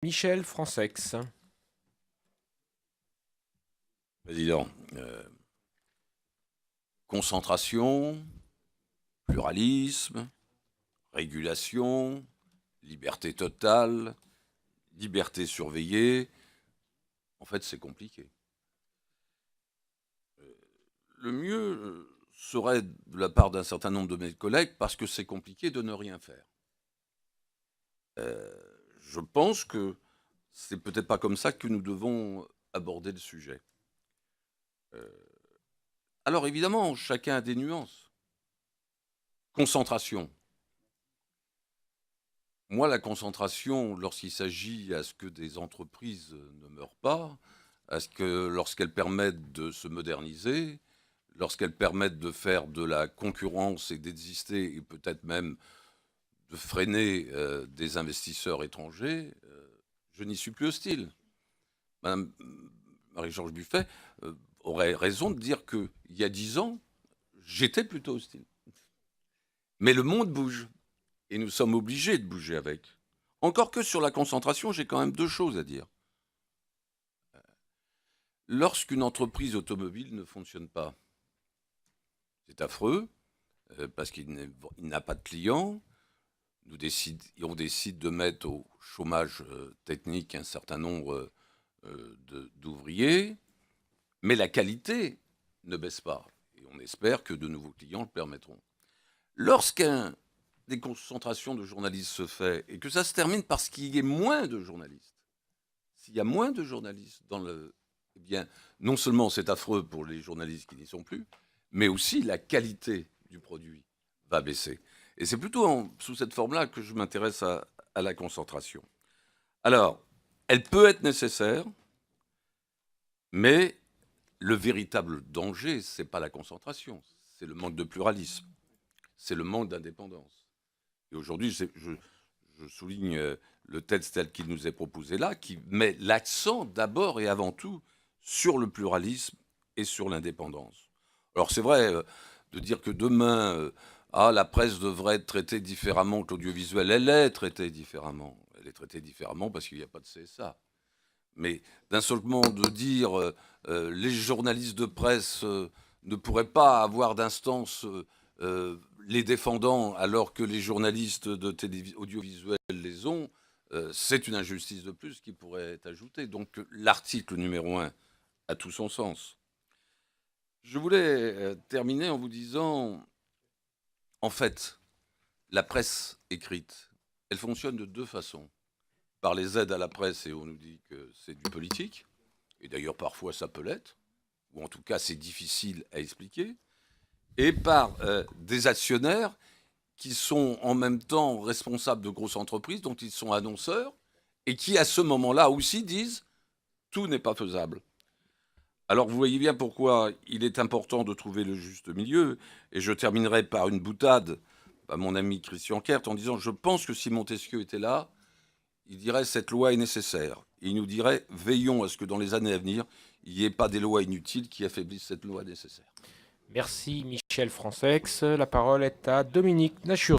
Michel Francex. Président, concentration, pluralisme, régulation, liberté totale, liberté surveillée. En fait, c'est compliqué. Le mieux serait de la part d'un certain nombre de mes collègues, parce que c'est compliqué, de ne rien faire. Je pense que c'est peut-être pas comme ça que nous devons aborder le sujet. Alors évidemment, chacun a des nuances. Concentration. Moi, la concentration, lorsqu'il s'agit à ce que des entreprises ne meurent pas, à ce que lorsqu'elles permettent de se moderniser, lorsqu'elles permettent de faire de la concurrence et d'exister, et peut-être même de freiner des investisseurs étrangers, je n'y suis plus hostile. Madame Marie-Georges Buffet aurait raison de dire qu'il y a 10 ans, j'étais plutôt hostile. Mais le monde bouge. Et nous sommes obligés de bouger avec. Encore que sur la concentration, j'ai quand même deux choses à dire. Lorsqu'une entreprise automobile ne fonctionne pas, c'est affreux, parce qu'il n'a pas de clients. On décide de mettre au chômage technique un certain nombre d'ouvriers, mais la qualité ne baisse pas. Et on espère que de nouveaux clients le permettront. Lorsqu'un des concentrations de journalistes se fait et que ça se termine parce qu'il y ait moins de journalistes, s'il y a moins de journalistes dans le... Eh bien, non seulement c'est affreux pour les journalistes qui n'y sont plus, mais aussi la qualité du produit va baisser. Et c'est plutôt sous cette forme-là que je m'intéresse à la concentration. Alors, elle peut être nécessaire, mais le véritable danger, c'est pas la concentration, c'est le manque de pluralisme, c'est le manque d'indépendance. Et aujourd'hui, je souligne le texte tel qu'il nous est proposé là, qui met l'accent d'abord et avant tout sur le pluralisme et sur l'indépendance. Alors c'est vrai de dire que demain, la presse devrait être traitée différemment que l'audiovisuel. Elle est traitée différemment. Elle est traitée différemment parce qu'il n'y a pas de CSA. Mais d'un seul moment de dire les journalistes de presse ne pourraient pas avoir d'instance les défendant alors que les journalistes de audiovisuel les ont, c'est une injustice de plus qui pourrait être ajoutée. Donc l'article numéro 1 a tout son sens. Je voulais terminer en vous disant, en fait, la presse écrite, elle fonctionne de deux façons. Par les aides à la presse, et on nous dit que c'est du politique, et d'ailleurs parfois ça peut l'être, ou en tout cas c'est difficile à expliquer, et par des actionnaires qui sont en même temps responsables de grosses entreprises, dont ils sont annonceurs, et qui à ce moment-là aussi disent tout n'est pas faisable. Alors vous voyez bien pourquoi il est important de trouver le juste milieu, et je terminerai par une boutade à mon ami Christian Kert en disant je pense que si Montesquieu était là, il dirait cette loi est nécessaire. Et il nous dirait veillons à ce que dans les années à venir, il n'y ait pas des lois inutiles qui affaiblissent cette loi nécessaire. Merci Michel Francex. La parole est à Dominique Nachury.